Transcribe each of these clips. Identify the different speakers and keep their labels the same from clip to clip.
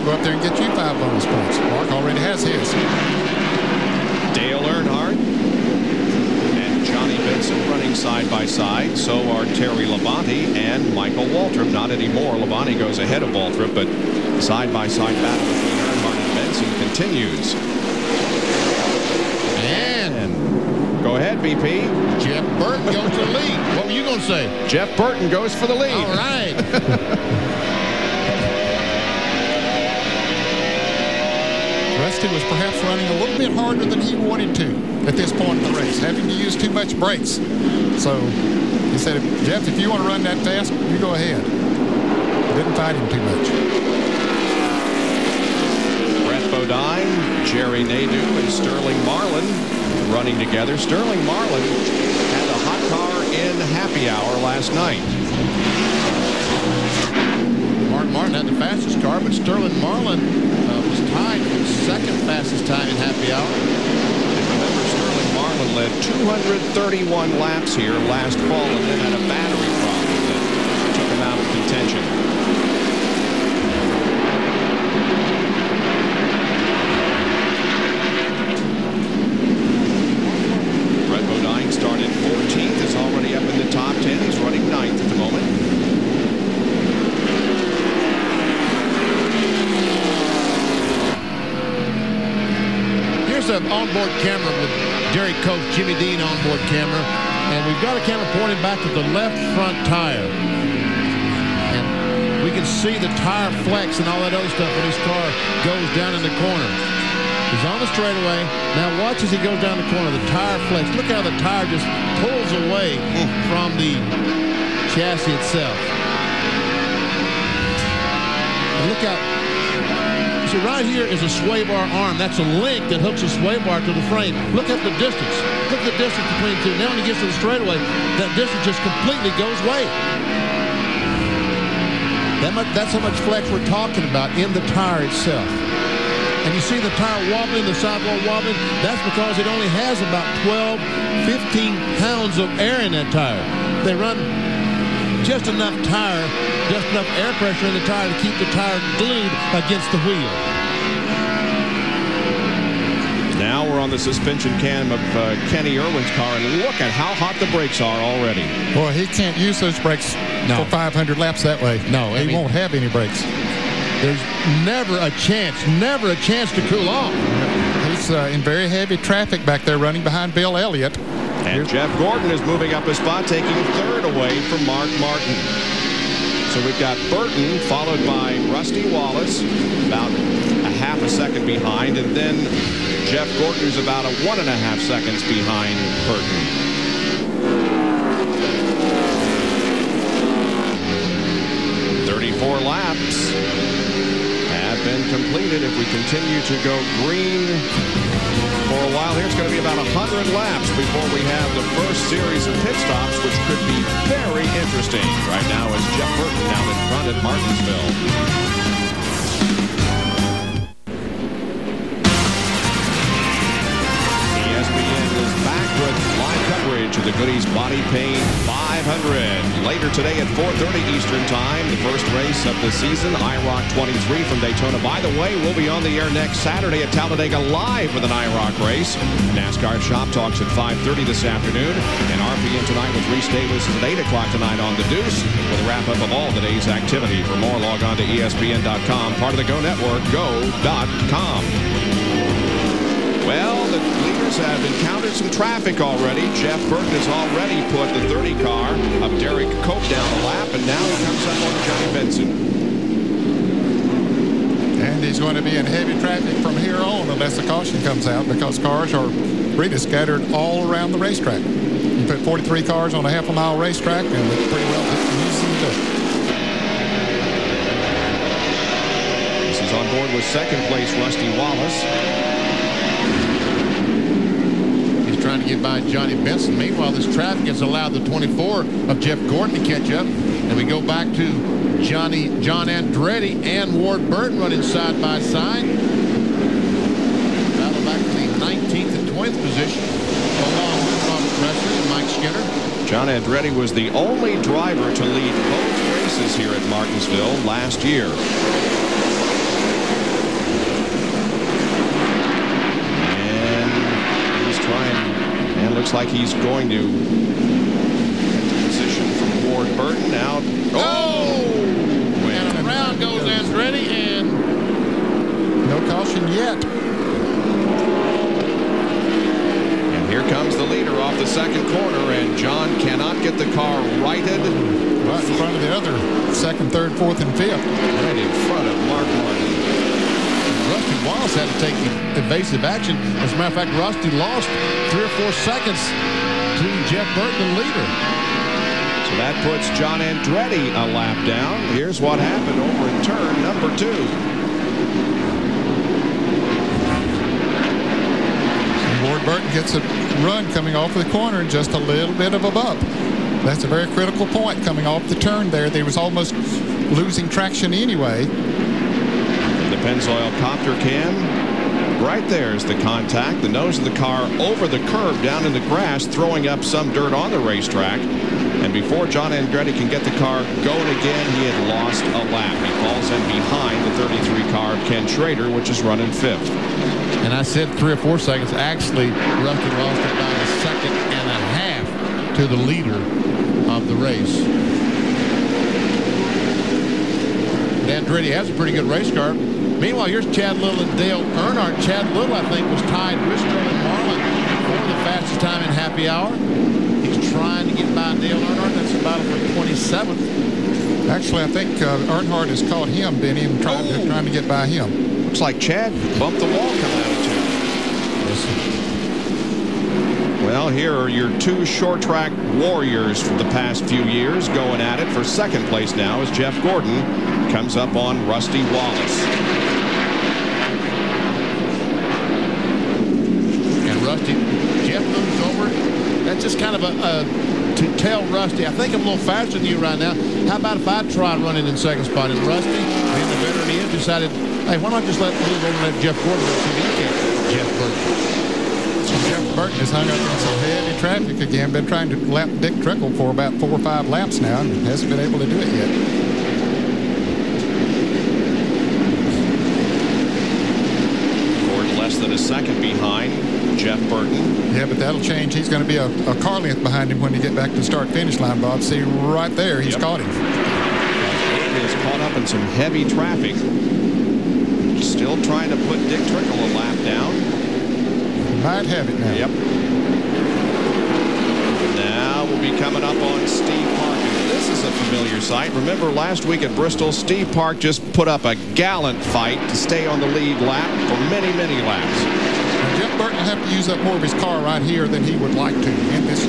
Speaker 1: go up there and get you 5 bonus points. Mark already has his.
Speaker 2: Dale Earnhardt and Johnny Benson running side by side. So are Terry Labonte and Michael Waltrip. Not anymore. Labonte goes ahead of Waltrip, but side by side battle between Earnhardt and Benson continues. And go ahead, BP.
Speaker 3: Jeff Burton goes to the lead. What were you going to say?
Speaker 2: Jeff Burton goes for the lead.
Speaker 3: All right.
Speaker 1: Rusty was perhaps running a little bit harder than he wanted to at this point in the race, having to use too much brakes. So he said, Jeff, if you want to run that fast, you go ahead. Didn't fight him too much.
Speaker 2: Brett Bodine, Jerry Nadeau, and Sterling Marlin running together. Sterling Marlin had the hot car in happy hour last night.
Speaker 3: Mark Martin had the fastest car, but Sterling Marlin was tied for the second fastest time in happy hour.
Speaker 2: Remember, Sterling Marlin led 231 laps here last fall and then had a battery problem that took him out of contention. Brett Bodine started 14th, is already up in the top 10. He's running 9th at the moment.
Speaker 3: An onboard camera with Derek Coach, Jimmy Dean onboard camera, and we've got a camera pointed back at the left front tire, and we can see the tire flex and all that other stuff when his car goes down in the corner. He's on the straightaway. Now watch as he goes down the corner. The tire flex. Look how the tire just pulls away from the chassis itself. And look out. So right here is a sway bar arm. That's a link that hooks a sway bar to the frame. Look at the distance. Look at the distance between the two. Now when he gets to the straightaway, that distance just completely goes away. That's how much flex we're talking about in the tire itself. And you see the tire wobbling, the sidewall wobbling. That's because it only has about 12, 15 pounds of air in that tire. They run just enough tire, just enough air pressure in the tire to keep the tire glued against the wheel.
Speaker 2: Now we're on the suspension cam of Kenny Irwin's car, and look at how hot the brakes are already.
Speaker 1: Boy, he can't use those brakes for 500 laps that way.
Speaker 3: No,
Speaker 1: he won't have any brakes.
Speaker 3: There's never a chance to cool off.
Speaker 1: He's in very heavy traffic back there running behind Bill Elliott.
Speaker 2: And Jeff Gordon is moving up a spot, taking third away from Mark Martin. So we've got Burton followed by Rusty Wallace, about a half a second behind, and then Jeff Gordon, who's about 1.5 seconds behind Burton. "34 laps have been completed. If we continue to go green for a while here, it's going to be about 100 laps before we have the first series of pit stops, which could be very interesting. Right now is Jeff Burton down in front at Martinsville. ESPN is back with live coverage of the Goody's Body Paint 500. Later today at 4:30 Eastern Time, the first race of the season, IROC 23 from Daytona. By the way, we'll be on the air next Saturday at Talladega live with an IROC race. NASCAR Shop Talks at 5:30 this afternoon. And RPM tonight with Reese Davis at 8 o'clock tonight on The Deuce with a wrap-up of all the day's activity. For more, log on to ESPN.com, part of the Go Network, go.com. Well, the leaders have encountered some traffic already. Jeff Burton has already put the 30 car of Derek Cope down the lap, and now he comes up on Johnny Benson.
Speaker 1: And he's going to be in heavy traffic from here on unless the caution comes out, because cars are really scattered all around the racetrack. You put 43 cars on a half-a-mile racetrack, and it's pretty well easy to do.
Speaker 2: This is on board with second place Rusty Wallace.
Speaker 3: Trying to get by Johnny Benson. Meanwhile, this traffic has allowed the 24 of Jeff Gordon to catch up. And we go back to John Andretti and Ward Burton running side by side. Battle back to the 19th and 20th position, along with Robert Presley and Mike Skinner.
Speaker 2: John Andretti was the only driver to lead both races here at Martinsville last year. Looks like he's going to get position from Ward Burton now.
Speaker 3: And around goes Andretti, and
Speaker 1: no caution yet.
Speaker 2: And here comes the leader off the second corner, and John cannot get the car righted.
Speaker 1: Right in front of the other second, third, fourth, and fifth.
Speaker 2: Right in front of Mark Martin.
Speaker 3: Rusty Wallace had to take evasive action. As a matter of fact, Rusty lost 3 or 4 seconds to Jeff Burton, the leader.
Speaker 2: So that puts John Andretti a lap down. Here's what happened over in turn number 2.
Speaker 1: Ward Burton gets a run coming off the corner and just a little bit of a bump. That's a very critical point coming off the turn there. They was almost losing traction anyway.
Speaker 2: The Pennzoil copter cam. Right there's the contact. The nose of the car over the curb down in the grass, throwing up some dirt on the racetrack. And before John Andretti can get the car going again, he had lost a lap. He falls in behind the 33 car of Ken Schrader, which is running 5th.
Speaker 3: And I said 3 or 4 seconds. Actually, Rusty lost about a second and a half to the leader of the race. Andretti has a pretty good race car. Meanwhile, here's Chad Little and Dale Earnhardt. Chad Little, I think, was tied Briscoe and Marlin for the fastest time in happy hour. He's trying to get by Dale Earnhardt. That's a battle for 27th.
Speaker 1: Actually, I think Earnhardt has caught him, Benny, and trying to get by him.
Speaker 2: Looks like Chad bumped the wall coming out of turn. Well, here are your 2 short track warriors from the past few years going at it for second place now as Jeff Gordon comes up on Rusty Wallace.
Speaker 3: And Rusty, Jeff moves over. That's just kind of to tell Rusty, I think I'm a little faster than you right now. How about if I try running in second spot? And Rusty, being the veteran he is, decided, hey, why not just move over and let Jeff Gordon go see if he can Jeff Burton.
Speaker 1: Jeff Burton has hung up in some heavy traffic again. Been trying to lap Dick Trickle for about 4 or 5 laps now and hasn't been able to do it yet.
Speaker 2: Gordon less than a second behind Jeff Burton.
Speaker 1: Yeah, but that'll change. He's going to be a car length behind him when you get back to the start-finish line, Bob. See, right there, he's caught him.
Speaker 2: Gordon is caught up in some heavy traffic. Still trying to put Dick Trickle a lap down.
Speaker 1: Might have it now.
Speaker 2: Yep. Now we'll be coming up on Steve Park. And this is a familiar sight. Remember last week at Bristol, Steve Park just put up a gallant fight to stay on the lead lap for many, many laps.
Speaker 1: Now, Jeff Burton will have to use up more of his car right here than he would like to in this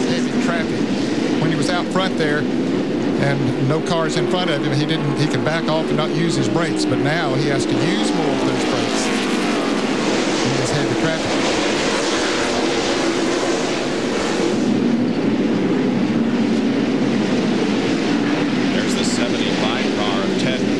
Speaker 1: heavy traffic. When he was out front there and no cars in front of him, he could back off and not use his brakes. But now he has to use more of those brakes in this heavy traffic.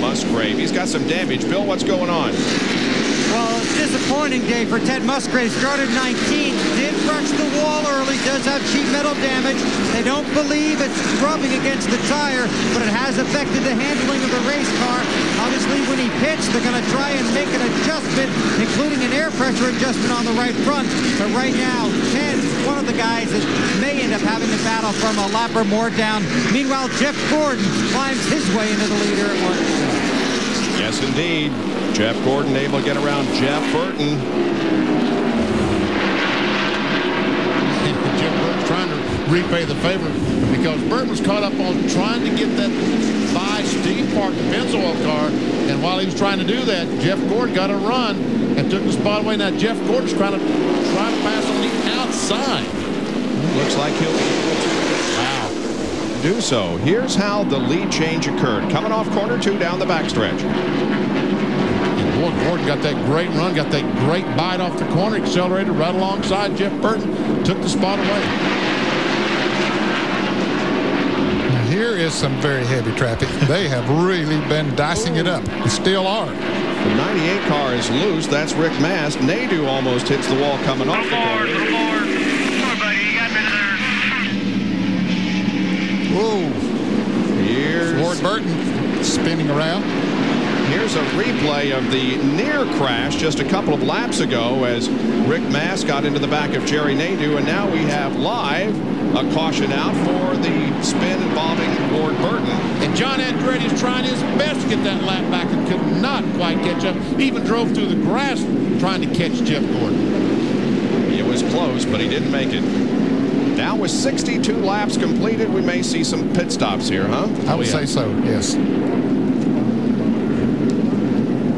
Speaker 2: Musgrave. He's got some damage. Bill, what's going on?
Speaker 4: Well, it's a disappointing day for Ted Musgrave. Started 19, did brush the wall early, does have sheet metal damage. They don't believe it's rubbing against the tire, but it has affected the handling of the race car. Obviously, when he pits, they're going to try and make an adjustment, including an air pressure adjustment on the right front. But right now, Ted is one of the guys that may end up having to battle from a lap or more down. Meanwhile, Jeff Gordon climbs his way into the leader at one.
Speaker 2: Yes, indeed. Jeff Gordon able to get around Jeff Burton.
Speaker 3: Jeff Burton's trying to repay the favor because Burton was caught up on trying to get that by Steve Park, the Pennzoil car. And while he was trying to do that, Jeff Gordon got a run and took the spot away. Now Jeff Gordon's trying to pass on the outside.
Speaker 2: Looks like he'll be able to do so. Here's how the lead change occurred. Coming off corner 2 down the backstretch.
Speaker 3: Gordon got that great run, got that great bite off the corner, accelerated right alongside Jeff Burton, took the spot away.
Speaker 1: Now here is some very heavy traffic. They have really been dicing it up. They still are.
Speaker 2: The 98 car is loose. That's Rick Mast. Nadu almost hits the wall coming off the corner.
Speaker 5: Little more. Come on, buddy. You got me there.
Speaker 1: Whoa.
Speaker 2: Here's
Speaker 1: Ward Burton spinning around.
Speaker 2: Here's a replay of the near crash just a couple of laps ago as Rick Mast got into the back of Jerry Nadeau, and now we have live a caution out for the spin involving Ward Burton.
Speaker 3: And John Andretti is trying his best to get that lap back and could not quite catch up. Even drove through the grass trying to catch Jeff Gordon.
Speaker 2: It was close, but he didn't make it. Now with 62 laps completed, we may see some pit stops here, huh?
Speaker 1: I would say so, yes.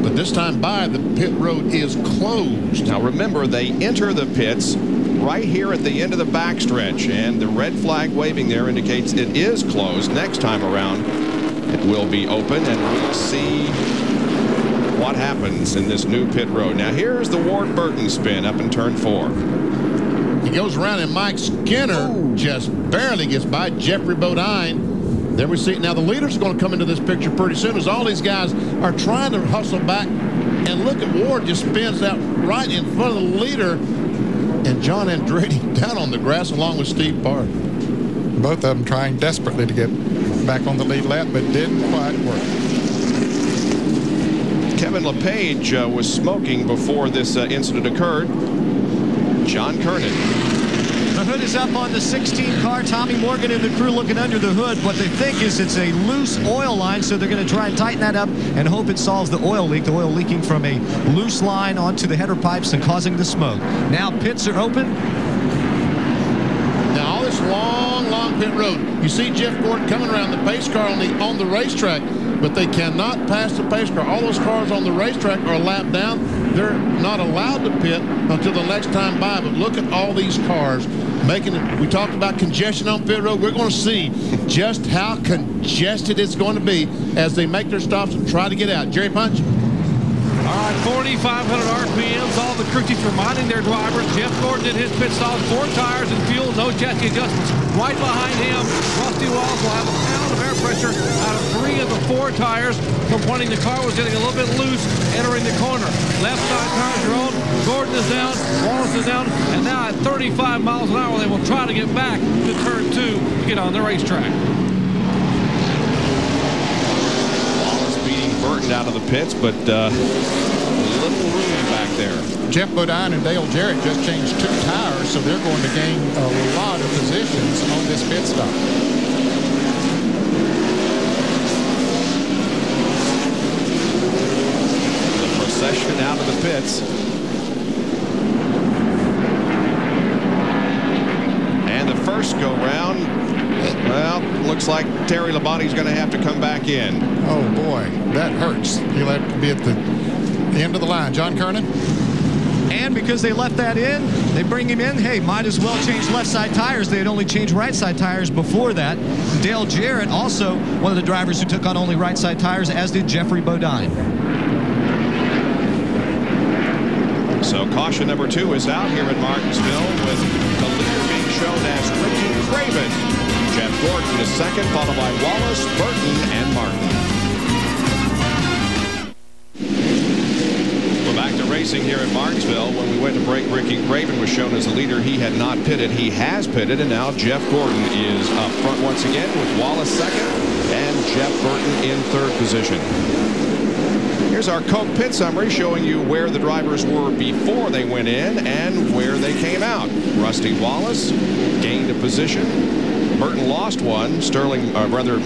Speaker 3: But this time by, the pit road is closed.
Speaker 2: Now remember, they enter the pits right here at the end of the backstretch, and the red flag waving there indicates it is closed. Next time around, it will be open, and we'll see what happens in this new pit road. Now here's the Ward Burton spin up in turn 4.
Speaker 3: He goes around, and Mike Skinner just barely gets by Jeffrey Bodine. There we see it. Now the leaders are going to come into this picture pretty soon as all these guys are trying to hustle back. And look at Ward just spins out right in front of the leader. And John Andretti down on the grass along with Steve Park.
Speaker 1: Both of them trying desperately to get back on the lead lap, but didn't quite work.
Speaker 2: Kevin LePage was smoking before this incident occurred. John Kernan.
Speaker 6: The hood is up on the 16 car. Tommy Morgan and the crew looking under the hood. What they think is it's a loose oil line, so they're going to try and tighten that up and hope it solves the oil leak. The oil leaking from a loose line onto the header pipes and causing the smoke. Now pits are open.
Speaker 3: Now all this long pit road. You see Jeff Gordon coming around the pace car on the racetrack, but they cannot pass the pace car. All those cars on the racetrack are lapped down. They're not allowed to pit until the next time by. But look at all these cars making it. We talked about congestion on pit road. We're going to see just how congested it's going to be as they make their stops and try to get out. Jerry Punch.
Speaker 7: All right, 4,500 RPMs. All the crew chiefs reminding their drivers. Jeff Gordon did his pit stop, 4 tires and fuel, no chassis adjustments. Right behind him, Rusty Walls will have a pound of air pressure out of 3 of the 4 tires, complaining the car was getting a little bit loose entering the corner. Left side tires are on. Gordon is down, Wallace is down, and now at 35 miles an hour, they will try to get back to turn 2 to get on the racetrack.
Speaker 2: Burton out of the pits, but little room back there.
Speaker 1: Jeff Bodine and Dale Jarrett just changed 2 tires, so they're going to gain a lot of positions on this pit stop.
Speaker 2: The procession out of the pits. And the first go round, well, looks like Terry Labonte's going to have to come back in.
Speaker 1: Oh, boy, that hurts. He'll have to be at the end of the line. John Kernan?
Speaker 6: And because they left that in, they bring him in. Hey, might as well change left side tires. They had only changed right side tires before that. Dale Jarrett, also one of the drivers who took on only right side tires, as did Jeffrey Bodine.
Speaker 2: So caution number 2 is out here at Martinsville, with the leader being shown as Ricky Craven. Jeff Gordon is second, followed by Wallace, Burton, and Martin. We're back to racing here at Martinsville. When we went to break, Ricky Craven was shown as the leader. He had not pitted. He has pitted, and now Jeff Gordon is up front once again, with Wallace second and Jeff Burton in 3rd position. Here's our Coke pit summary showing you where the drivers were before they went in and where they came out. Rusty Wallace gained a position. Burton lost one.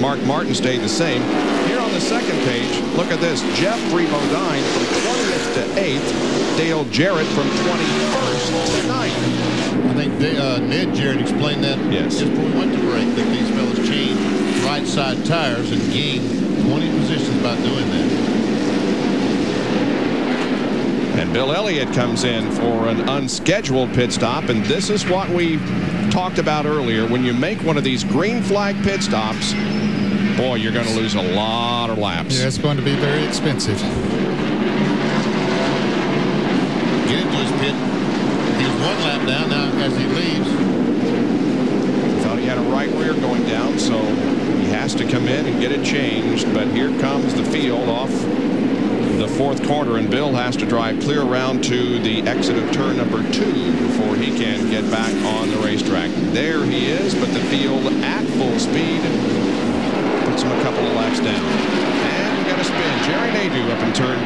Speaker 2: Mark Martin stayed the same. Here on the second page, look at this. Jeffrey Bodine from 20th to 8th. Dale Jarrett from 21st to 9th.
Speaker 3: I think Ned Jarrett explained that just before we went to break, that these fellas changed right side tires and gained 20 positions by doing that.
Speaker 2: And Bill Elliott comes in for an unscheduled pit stop, and this is what we talked about earlier. When you make one of these green flag pit stops, boy, you're going to lose a lot of laps.
Speaker 1: Yeah, it's going to be very expensive.
Speaker 3: Get into his pit. He's 1 lap down now as he leaves.
Speaker 2: Thought he had a right rear going down, so he has to come in and get it changed. But here comes the field off the 4th corner, and Bill has to drive clear around to the exit of turn number 2 before he can get back on the racetrack. There he is, but the field at full speed puts him a couple of laps down. And we got a spin. Jerry Nadeau up in turn 2.